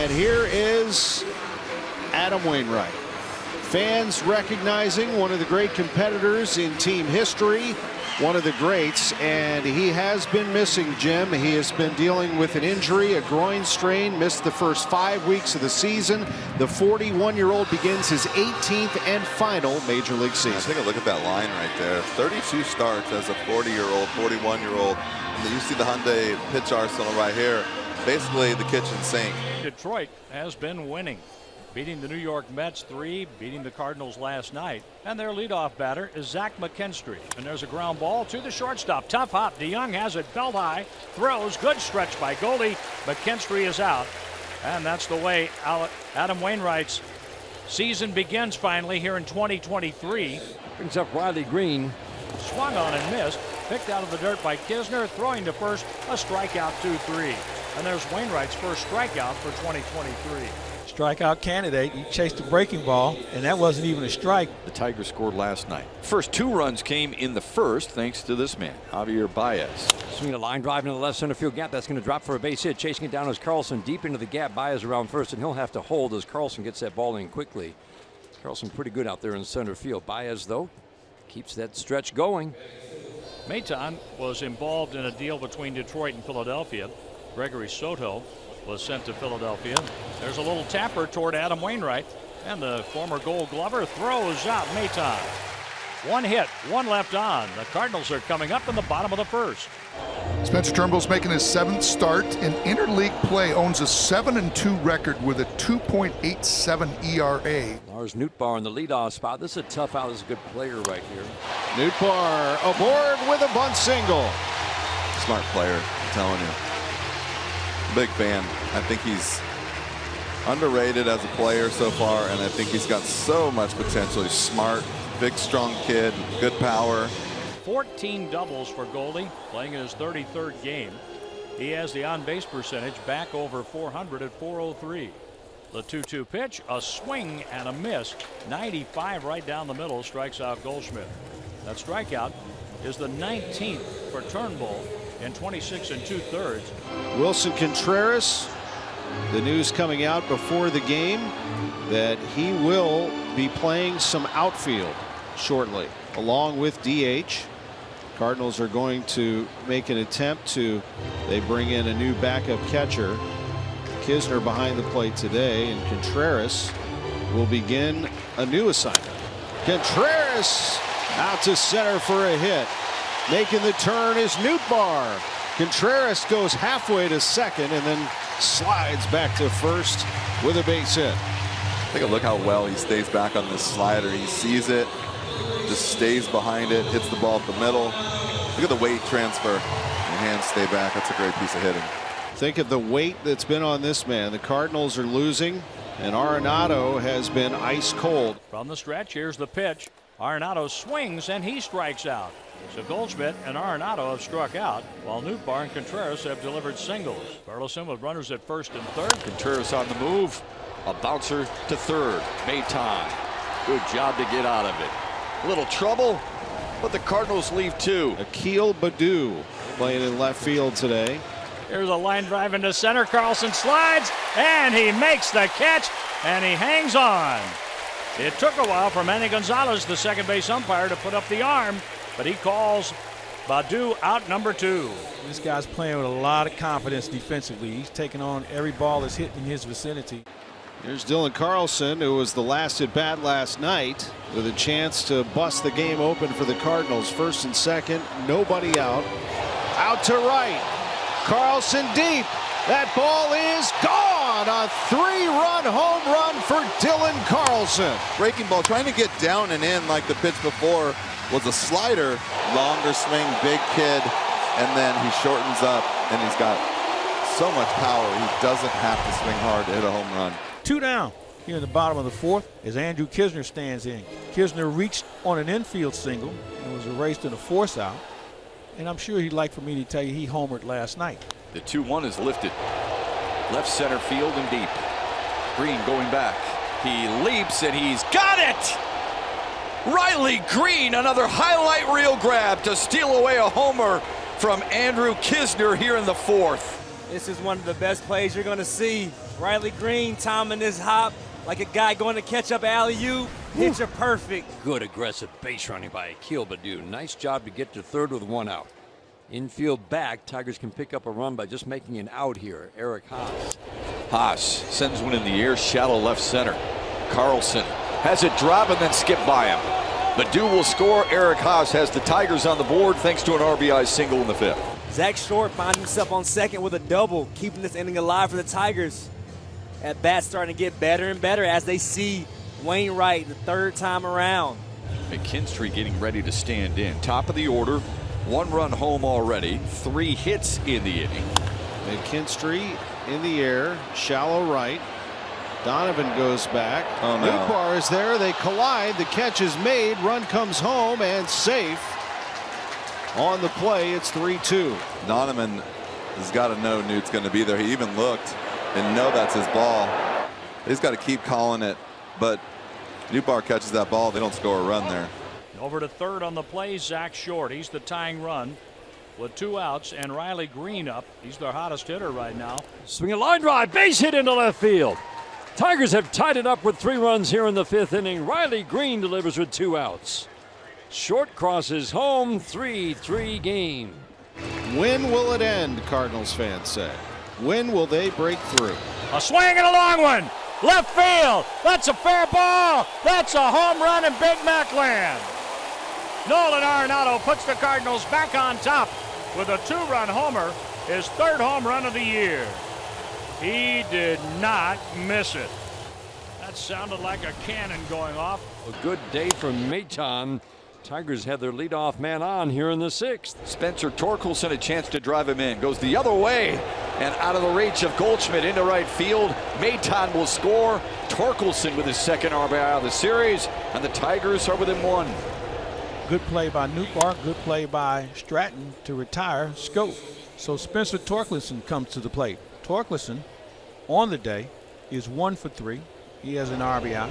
And here is Adam Wainwright. Fans recognizing one of the great competitors in team history, one of the greats, and he has been missing, Jim. He has been dealing with an injury, a groin strain, missed the first 5 weeks of the season. The 41-year-old begins his 18th and final Major League season. Take a look at that line right there. 32 starts as a 40-year-old, 41-year-old. You see the Hyundai pitch arsenal right here. Basically the kitchen sink. Detroit has been winning, beating the New York Mets 3, beating the Cardinals last night. And their leadoff batter is Zach McKinstry. And there's a ground ball to the shortstop. Tough hop. DeYoung has it belt high. Throws. Good stretch by Goldie. McKinstry is out. And that's the way Adam Wainwright's season begins finally here in 2023. Brings up Riley Green. Swung on and missed. Picked out of the dirt by Kisner. Throwing to first. A strikeout, 2-3. And there's Wainwright's first strikeout for 2023. Strikeout candidate. He chased the breaking ball, and that wasn't even a strike. The Tigers scored last night. First 2 runs came in the first thanks to this man, Javier Baez. Swinging a line drive into the left center field gap. That's going to drop for a base hit. Chasing it down is Carlson deep into the gap. Baez around first, and he'll have to hold as Carlson gets that ball in quickly. Carlson pretty good out there in center field. Baez, though, keeps that stretch going. Maton was involved in a deal between Detroit and Philadelphia. Gregory Soto was sent to Philadelphia. There's a little tapper toward Adam Wainwright, and the former Gold Glover throws out Maton. 1 hit, 1 left on. The Cardinals are coming up in the bottom of the first. Spencer Turnbull's making his 7th start in interleague play, owns a 7-2 record with a 2.87 ERA. Lars Nootbaar in the leadoff spot. This is a tough out. This is a good player right here. Nootbaar aboard with a bunt single. Smart player, I'm telling you. Big fan. I think he's underrated as a player so far, and I think he's got so much potential. He's smart, big, strong kid, good power. 14 doubles for Goldie, playing in his 33rd game. He has the on-base percentage back over 400 at 403. The 2-2 pitch, a swing and a miss. 95 right down the middle, strikes out Goldschmidt. That strikeout is the 19th for Turnbull in 26 2/3. Wilson Contreras, the news coming out before the game that he will be playing some outfield shortly along with DH. Cardinals are going to make an attempt to, they bring in a new backup catcher. Kisner behind the plate today, and Contreras will begin a new assignment. Contreras out to center for a hit. Making the turn is Nootbaar. Contreras goes halfway to second and then slides back to first with a base hit. Take a look how well he stays back on this slider. He sees it, just stays behind it, hits the ball up the middle. Look at the weight transfer. The hands stay back. That's a great piece of hitting. Think of the weight that's been on this man. The Cardinals are losing, and Arenado has been ice cold. From the stretch, here's the pitch. Arenado swings and he strikes out. So Goldschmidt and Arenado have struck out, while Nootbaar and Contreras have delivered singles. Burleson with runners at first and third. Contreras on the move. A bouncer to third. Maton. Good job to get out of it. A little trouble, but the Cardinals leave 2. Akil Baddoo playing in left field today. Here's a line drive into center. Carlson slides, and he makes the catch, and he hangs on. It took a while for Manny Gonzalez, the second base umpire, to put up the arm, but he calls Baddoo out number 2. This guy's playing with a lot of confidence defensively. He's taking on every ball that's hit in his vicinity. Here's Dylan Carlson, who was the last at bat last night, with a chance to bust the game open for the Cardinals. First and second, nobody out. Out to right. Carlson deep. That ball is gone. A 3-run home run for Dylan Carlson. Breaking ball, trying to get down and in like the pitch before was a slider. Longer swing, big kid, and then he shortens up, and he's got so much power. He doesn't have to swing hard to hit a home run. 2 down here in the bottom of the 4th as Andrew Kisner stands in. Kisner reached on an infield single and was erased in a force out. And I'm sure he'd like for me to tell you he homered last night. The 2-1 is lifted. Left center field and deep. Green going back. He leaps and he's got it! Riley Green, another highlight reel grab to steal away a homer from Andrew Kisner here in the 4th. This is one of the best plays you're going to see. Riley Green timing this hop like a guy going to catch up alley-oop. Picture perfect. Good aggressive base running by Akil Baddoo. Nice job to get to third with one out. Infield back, Tigers can pick up a run by just making an out here. Eric Haas. Haas sends one in the air, shallow left center. Carlson has it drop and then skip by him. Baddoo will score. Eric Haas has the Tigers on the board thanks to an RBI single in the fifth. Zach Short finds himself on second with a double, keeping this inning alive for the Tigers. At bat starting to get better and better as they see Wainwright the third time around. McKinstry getting ready to stand in. Top of the order. 1 run home already. 3 hits in the inning. McKinstry in the air, shallow right. Donovan goes back. Oh, no. Newbar is there. They collide. The catch is made. Run comes home and safe. On the play, it's 3-2. Donovan has got to know Newt's going to be there. He even looked and know that's his ball. He's got to keep calling it, but Newbar catches that ball. They don't score a run there. Over to third on the play, Zach Short. He's the tying run with 2 outs, and Riley Green up. He's their hottest hitter right now. Swing a line drive, base hit into left field. Tigers have tied it up with 3 runs here in the 5th inning. Riley Green delivers with 2 outs. Short crosses home, 3-3 game. When will it end, Cardinals fans say? When will they break through? A swing and a long one. Left field. That's a fair ball. That's a home run in Big Mac land. Nolan Arenado puts the Cardinals back on top with a 2-run homer, his 3rd home run of the year. He did not miss it. That sounded like a cannon going off. A good day for Maton. Tigers had their leadoff man on here in the 6th. Spencer Torkelson a chance to drive him in. Goes the other way and out of the reach of Goldschmidt into right field. Maton will score. Torkelson with his 2nd RBI of the series, and the Tigers are within 1. Good play by Newbar, good play by Stratton to retire Scope. So Spencer Torkelson comes to the plate. Torkelson on the day is 1 for 3. He has an RBI.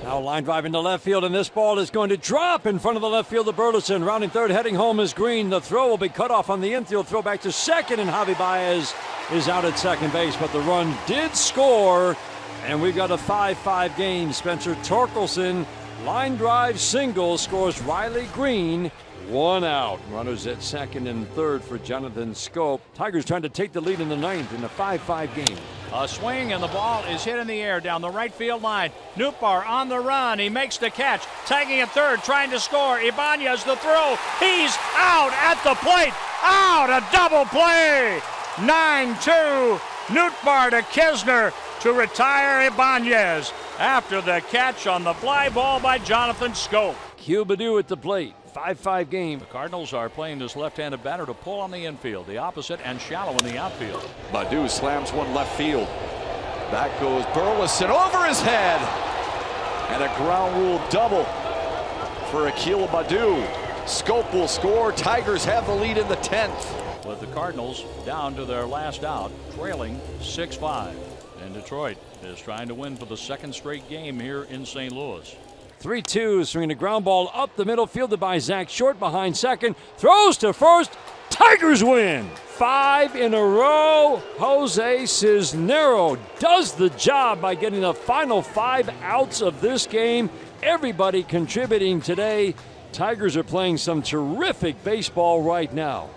Now line drive into left field, and this ball is going to drop in front of the left fielder Burleson. Rounding third, heading home is Green. The throw will be cut off on the infield. Throw back to second, and Javi Baez is out at second base. But the run did score, and we've got a 5-5 game. Spencer Torkelson, line drive single, scores Riley Green. 1 out. Runners at second and third for Jonathan Scope. Tigers trying to take the lead in the 9th in a 5-5 game. A swing and the ball is hit in the air down the right field line. Newbar on the run. He makes the catch. Tagging at third, trying to score. Ibanez the throw. He's out at the plate. Out, a double play. 9-2. Newbar to Kisner to retire Ibanez after the catch on the fly ball by Jonathan Scope. Q Baddoo at the plate. 5-5 game. The Cardinals are playing this left-handed batter to pull on the infield, the opposite, and shallow in the outfield. Baddoo slams one left field. Back goes Burleson over his head. And a ground rule double for Akil Baddoo. Scope will score. Tigers have the lead in the 10th. With the Cardinals down to their last out, trailing 6-5. And Detroit is trying to win for the 2nd straight game here in St. Louis. 3-2, swinging a ground ball up the middle, fielded by Zach Short behind second. Throws to first. Tigers win. 5 in a row. Jose Cisnero does the job by getting the final 5 outs of this game. Everybody contributing today. Tigers are playing some terrific baseball right now.